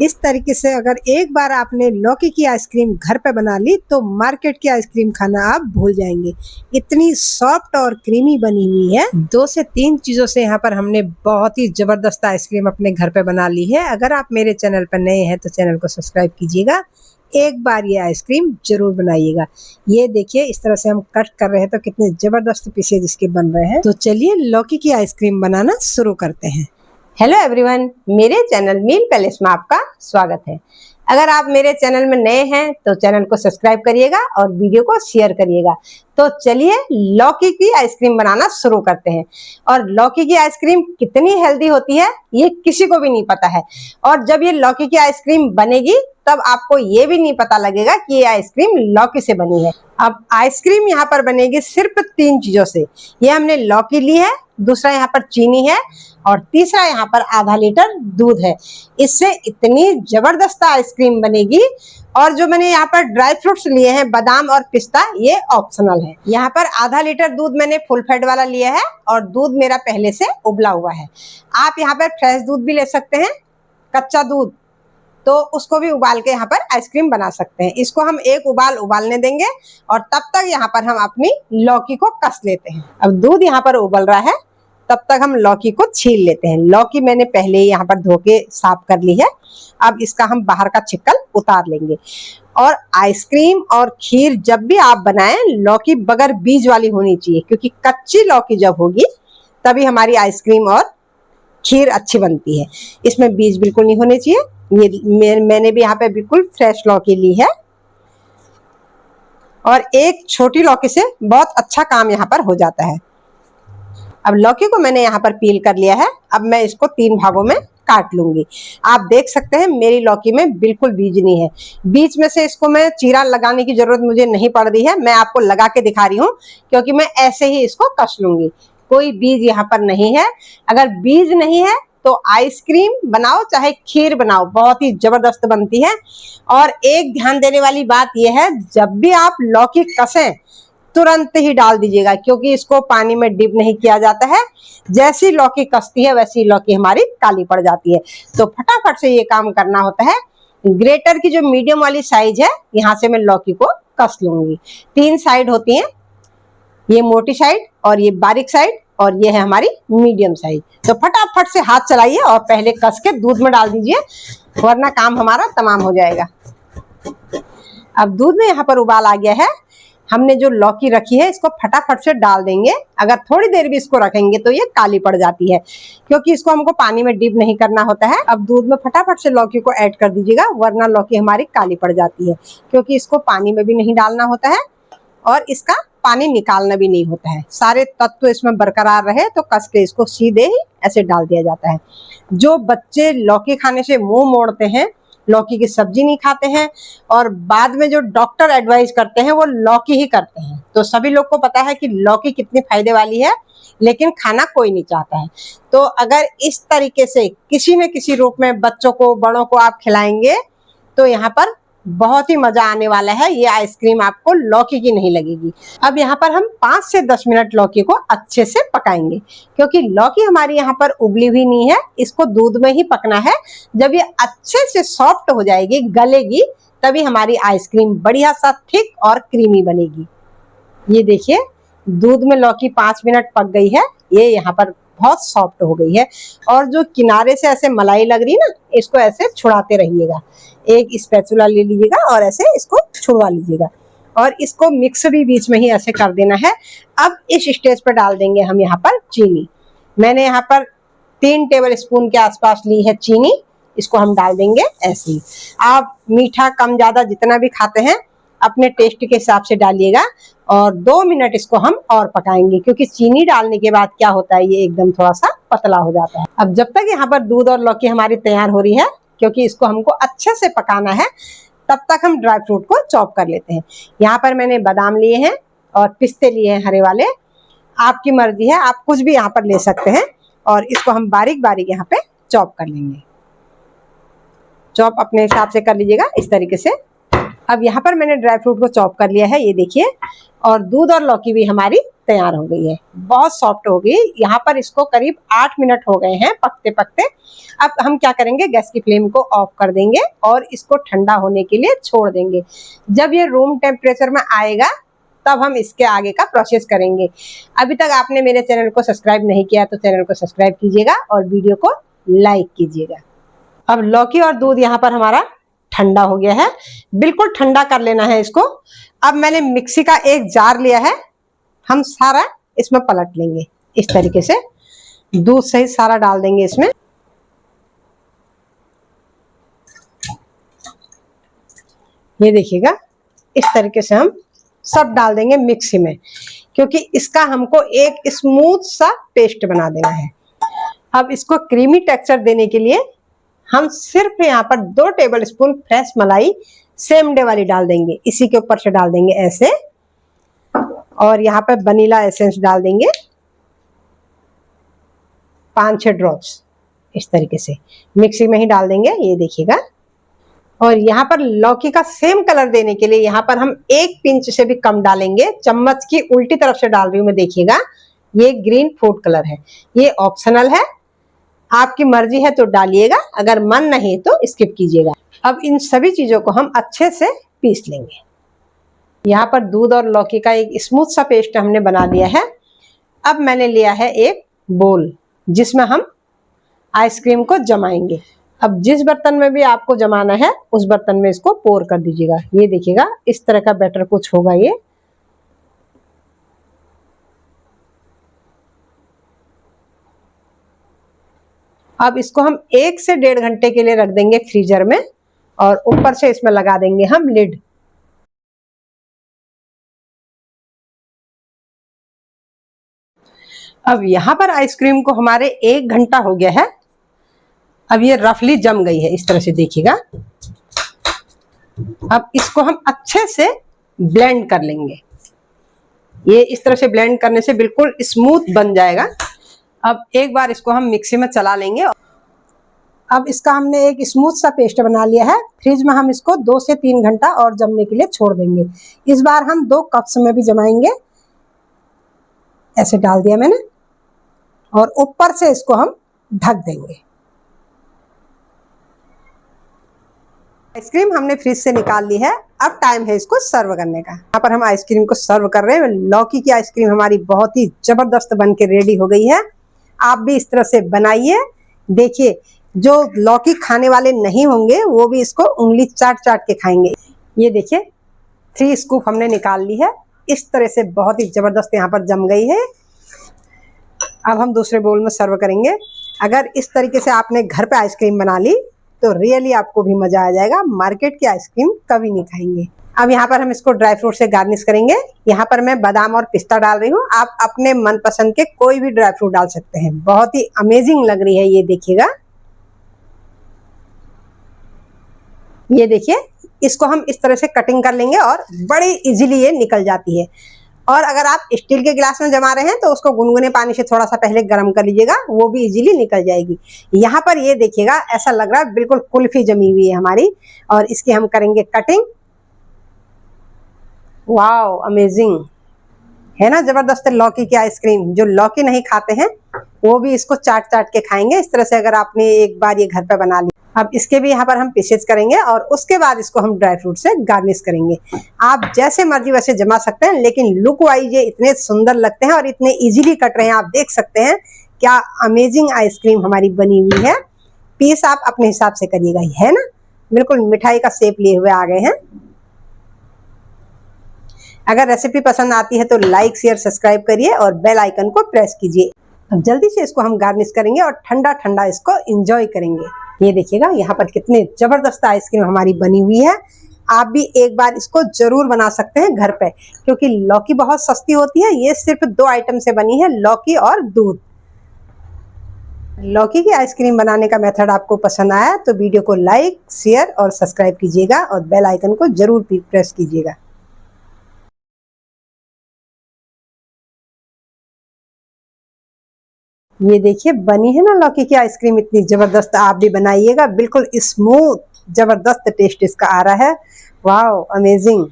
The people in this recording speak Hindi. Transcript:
इस तरीके से अगर एक बार आपने लौकी की आइसक्रीम घर पे बना ली तो मार्केट की आइसक्रीम खाना आप भूल जाएंगे। इतनी सॉफ्ट और क्रीमी बनी हुई है। 2 से 3 चीजों से यहाँ पर हमने बहुत ही जबरदस्त आइसक्रीम अपने घर पे बना ली है। अगर आप मेरे चैनल पर नए हैं तो चैनल को सब्सक्राइब कीजिएगा, एक बार ये आइसक्रीम जरूर बनाइएगा। ये देखिए इस तरह से हम कट कर रहे हैं तो कितने जबरदस्त पीसेज इसके बन रहे हैं। तो चलिए लौकी की आइसक्रीम बनाना शुरू करते हैं। हेलो एवरीवन, मेरे चैनल मील पैलेस में आपका स्वागत है। अगर आप मेरे चैनल में नए हैं तो चैनल को सब्सक्राइब करिएगा और वीडियो को शेयर करिएगा। तो चलिए लौकी की आइसक्रीम बनाना शुरू करते हैं। और लौकी की आइसक्रीम कितनी हेल्दी होती है ये किसी को भी नहीं पता है। और जब ये लौकी की आइसक्रीम बनेगी तब आपको ये भी नहीं पता लगेगा कि ये आइसक्रीम लौकी से बनी है। अब आइसक्रीम यहाँ पर बनेगी सिर्फ 3 चीजों से। ये हमने लौकी ली है, दूसरा यहाँ पर चीनी है और तीसरा यहाँ पर आधा लीटर दूध है। इससे इतनी जबरदस्त आइसक्रीम बनेगी। और जो मैंने यहाँ पर ड्राई फ्रूट्स लिए हैं, बादाम और पिस्ता, ये ऑप्शनल है। यहाँ पर आधा लीटर दूध मैंने फुल फैट वाला लिया है और दूध मेरा पहले से उबला हुआ है। आप यहाँ पर फ्रेश दूध भी ले सकते हैं, कच्चा दूध, तो उसको भी उबाल के यहाँ पर आइसक्रीम बना सकते हैं। इसको हम एक उबालने देंगे और तब तक यहाँ पर हम अपनी लौकी को कस लेते हैं। अब दूध यहाँ पर उबल रहा है, तब तक हम लौकी को छील लेते हैं। लौकी मैंने पहले ही यहाँ पर धो के साफ कर ली है। अब इसका हम बाहर का छिक्कल उतार लेंगे। और आइसक्रीम और खीर जब भी आप बनाएं, लौकी बगैर बीज वाली होनी चाहिए, क्योंकि कच्ची लौकी जब होगी तभी हमारी आइसक्रीम और खीर अच्छी बनती है। इसमें बीज बिल्कुल नहीं होने चाहिए। ये मैंने भी यहाँ पे बिल्कुल फ्रेश लौकी ली है और एक छोटी लौकी से बहुत अच्छा काम यहाँ पर हो जाता है। अब लौकी को मैंने यहाँ पर पील कर लिया है। अब मैं इसको 3 भागों में काट लूंगी। आप देख सकते हैं मेरी लौकी में बिल्कुल बीज नहीं है। बीच में से इसको मैं चीरा लगाने की जरूरत मुझे नहीं पड़ रही है। मैं आपको लगा के दिखा रही हूँ, क्योंकि मैं ऐसे ही इसको कस लूंगी। कोई बीज यहाँ पर नहीं है। अगर बीज नहीं है तो आइसक्रीम बनाओ चाहे खीर बनाओ, बहुत ही जबरदस्त बनती है। और एक ध्यान देने वाली बात यह है, जब भी आप लौकी कसें तुरंत ही डाल दीजिएगा, क्योंकि इसको पानी में डिप नहीं किया जाता है। जैसी लौकी कसती है वैसी लौकी हमारी काली पड़ जाती है। तो फटाफट से ये काम करना होता है। ग्रेटर की जो मीडियम वाली साइज है, यहाँ से मैं लौकी को कस लूंगी। 3 साइड होती हैं, ये मोटी साइड और ये बारीक साइड और ये है हमारी मीडियम साइज। तो फटाफट से हाथ चलाइए और पहले कस के दूध में डाल दीजिए, वरना काम हमारा तमाम हो जाएगा। अब दूध में यहाँ पर उबाल आ गया है। हमने जो लौकी रखी है इसको फटाफट से डाल देंगे। अगर थोड़ी देर भी इसको रखेंगे तो ये काली पड़ जाती है, क्योंकि इसको हमको पानी में डिप नहीं करना होता है। अब दूध में फटाफट से लौकी को ऐड कर दीजिएगा, वरना लौकी हमारी काली पड़ जाती है, क्योंकि इसको पानी में भी नहीं डालना होता है और इसका पानी निकालना भी नहीं होता है। सारे तत्व इसमें बरकरार रहे तो कस के इसको सीधे ही ऐसे डाल दिया जाता है। जो बच्चे लौकी खाने से मुंह मोड़ते हैं, लौकी की सब्जी नहीं खाते हैं और बाद में जो डॉक्टर एडवाइस करते हैं वो लौकी ही करते हैं, तो सभी लोग को पता है कि लौकी कितनी फायदे वाली है, लेकिन खाना कोई नहीं चाहता है। तो अगर इस तरीके से किसी न किसी रूप में बच्चों को, बड़ों को आप खिलाएंगे तो यहाँ पर बहुत ही मजा आने वाला है। ये आइसक्रीम आपको लौकी की नहीं लगेगी। अब यहाँ पर हम 5 से 10 मिनट लौकी को अच्छे से पकाएंगे, क्योंकि लौकी हमारी यहाँ पर उबली हुई नहीं है। इसको दूध में ही पकना है। जब ये अच्छे से सॉफ्ट हो जाएगी, गलेगी, तभी हमारी आइसक्रीम बढ़िया सा थिक और क्रीमी बनेगी। ये देखिए दूध में लौकी 5 मिनट पक गई है। ये यहाँ पर बहुत सॉफ्ट हो गई है। और जो किनारे से ऐसे मलाई लग रही है ना, इसको ऐसे छुड़ाते रहिएगा। एक स्पैचुला ले लीजिएगा और ऐसे इसको छुड़वा लीजिएगा और इसको मिक्स भी बीच में ही ऐसे कर देना है। अब इस स्टेज पर डाल देंगे हम यहाँ पर चीनी। मैंने यहाँ पर 3 टेबल स्पून के आसपास ली है चीनी। इसको हम डाल देंगे ऐसे ही। आप मीठा कम ज्यादा जितना भी खाते हैं अपने टेस्ट के हिसाब से डालिएगा। और 2 मिनट इसको हम और पकाएंगे, क्योंकि चीनी डालने के बाद क्या होता है, ये एकदम थोड़ा सा पतला हो जाता है। अब जब तक यहाँ पर दूध और लौकी हमारी तैयार हो रही है, क्योंकि इसको हमको अच्छे से पकाना है, तब तक हम ड्राई फ्रूट को चॉप कर लेते हैं। यहाँ पर मैंने बादाम लिए हैं और पिस्ते लिए हैं हरे वाले। आपकी मर्जी है, आप कुछ भी यहाँ पर ले सकते हैं। और इसको हम बारीक बारीक यहाँ पे चॉप कर लेंगे। चॉप अपने हिसाब से कर लीजिएगा इस तरीके से। अब यहाँ पर मैंने ड्राई फ्रूट को चॉप कर लिया है, ये देखिए। और दूध और लौकी भी हमारी तैयार हो गई है, बहुत सॉफ्ट हो गई। यहाँ पर इसको करीब 8 मिनट हो गए हैं पकते पकते। अब हम क्या करेंगे, गैस की फ्लेम को ऑफ कर देंगे और इसको ठंडा होने के लिए छोड़ देंगे। जब ये रूम टेम्परेचर में आएगा तब हम इसके आगे का प्रोसेस करेंगे। अभी तक आपने मेरे चैनल को सब्सक्राइब नहीं किया तो चैनल को सब्सक्राइब कीजिएगा और वीडियो को लाइक कीजिएगा। अब लौकी और दूध यहाँ पर हमारा ठंडा हो गया है, बिल्कुल ठंडा कर लेना है इसको। अब मैंने मिक्सी का एक जार लिया है, हम सारा इसमें पलट लेंगे। इस तरीके से दूध सहित सारा डाल देंगे इसमें। ये देखिएगा, इस तरीके से हम सब डाल देंगे मिक्सी में, क्योंकि इसका हमको एक स्मूथ सा पेस्ट बना देना है। अब इसको क्रीमी टेक्सचर देने के लिए हम सिर्फ यहाँ पर 2 टेबलस्पून फ्रेश मलाई सेम डे वाली डाल देंगे। इसी के ऊपर से डाल देंगे ऐसे, और यहाँ पर वनीला एसेंस डाल देंगे 5-6 ड्रॉप्स। इस तरीके से मिक्सी में ही डाल देंगे, ये देखिएगा। और यहाँ पर लौकी का सेम कलर देने के लिए यहाँ पर हम 1 पिंच से भी कम डालेंगे। चम्मच की उल्टी तरफ से डाल रही हूँ मैं, देखिएगा। ये ग्रीन फूड कलर है, ये ऑप्शनल है, आपकी मर्जी है तो डालिएगा, अगर मन नहीं तो स्किप कीजिएगा। अब इन सभी चीजों को हम अच्छे से पीस लेंगे। यहाँ पर दूध और लौकी का एक स्मूथ सा पेस्ट हमने बना लिया है। अब मैंने लिया है एक बोल, जिसमें हम आइसक्रीम को जमाएंगे। अब जिस बर्तन में भी आपको जमाना है उस बर्तन में इसको पोर कर दीजिएगा। ये देखिएगा, इस तरह का बैटर कुछ होगा ये। अब इसको हम 1 से 1.5 घंटे के लिए रख देंगे फ्रीजर में, और ऊपर से इसमें लगा देंगे हम लिड। अब यहाँ पर आइसक्रीम को हमारे 1 घंटा हो गया है। अब ये रफली जम गई है, इस तरह से देखिएगा। अब इसको हम अच्छे से ब्लेंड कर लेंगे। ये इस तरह से ब्लेंड करने से बिल्कुल स्मूथ बन जाएगा। अब एक बार इसको हम मिक्सी में चला लेंगे। अब इसका हमने एक स्मूथ सा पेस्ट बना लिया है। फ्रिज में हम इसको 2 से 3 घंटा और जमने के लिए छोड़ देंगे। इस बार हम 2 कप्स में भी जमाएंगे। ऐसे डाल दिया मैंने, और ऊपर से इसको हम ढक देंगे। आइसक्रीम हमने फ्रिज से निकाल ली है, अब टाइम है इसको सर्व करने का। यहाँ पर हम आइसक्रीम को सर्व कर रहे हैं। लौकी की आइसक्रीम हमारी बहुत ही जबरदस्त बन के रेडी हो गई है। आप भी इस तरह से बनाइए। देखिए, जो लौकी खाने वाले नहीं होंगे वो भी इसको उंगली चाट चाट के खाएंगे। ये देखिए, 3 स्कूप हमने निकाल ली है। इस तरह से बहुत ही जबरदस्त यहाँ पर जम गई है। अब हम दूसरे बोल में सर्व करेंगे। अगर इस तरीके से आपने घर पे आइसक्रीम बना ली तो रियली आपको भी मजा आ जाएगा। मार्केट की आइसक्रीम कभी नहीं खाएंगे। अब यहाँ पर हम इसको ड्राई फ्रूट से गार्निश करेंगे। यहाँ पर मैं बादाम और पिस्ता डाल रही हूँ, आप अपने मनपसंद के कोई भी ड्राई फ्रूट डाल सकते हैं। बहुत ही अमेजिंग लग रही है, ये देखिएगा। ये देखिए, इसको हम इस तरह से कटिंग कर लेंगे और बड़ी इजीली ये निकल जाती है। और अगर आप स्टील के गिलास में जमा रहे हैं तो उसको गुनगुने पानी से थोड़ा सा पहले गर्म कर लीजिएगा, वो भी इजीली निकल जाएगी। यहाँ पर ये देखिएगा, ऐसा लग रहा है बिल्कुल कुल्फी जमी हुई है हमारी। और इसकी हम करेंगे कटिंग। वाओ, अमेजिंग है ना, जबरदस्त लौकी की आइसक्रीम। जो लौकी नहीं खाते हैं वो भी इसको चाट चाट के खाएंगे इस तरह से, अगर आपने एक बार ये घर पे बना ली। अब इसके भी यहाँ पर हम पीसेज करेंगे और उसके बाद इसको हम ड्राई फ्रूट से गार्निश करेंगे। आप जैसे मर्जी वैसे जमा सकते हैं, लेकिन लुक वाइज ये इतने सुंदर लगते हैं और इतने इजीली कट रहे हैं। आप देख सकते हैं क्या अमेजिंग आइसक्रीम हमारी बनी हुई है। पीस आप अपने हिसाब से करिएगा, है ना, बिल्कुल मिठाई का शेप लिए हुए आ गए हैं। अगर रेसिपी पसंद आती है तो लाइक शेयर सब्सक्राइब करिए और बेल आइकन को प्रेस कीजिए। अब जल्दी से इसको हम गार्निश करेंगे और ठंडा ठंडा इसको एंजॉय करेंगे। ये देखिएगा, यहाँ पर कितने जबरदस्त आइसक्रीम हमारी बनी हुई है। आप भी एक बार इसको जरूर बना सकते हैं घर पे, क्योंकि लौकी बहुत सस्ती होती है। ये सिर्फ 2 आइटम से बनी है, लौकी और दूध। लौकी की आइसक्रीम बनाने का मेथड आपको पसंद आया तो वीडियो को लाइक शेयर और सब्सक्राइब कीजिएगा और बेल आइकन को जरूर प्रेस कीजिएगा। ये देखिए, बनी है ना लौकी की आइसक्रीम इतनी जबरदस्त। आप भी बनाइएगा, बिल्कुल स्मूथ जबरदस्त टेस्ट इसका आ रहा है। Wow, amazing.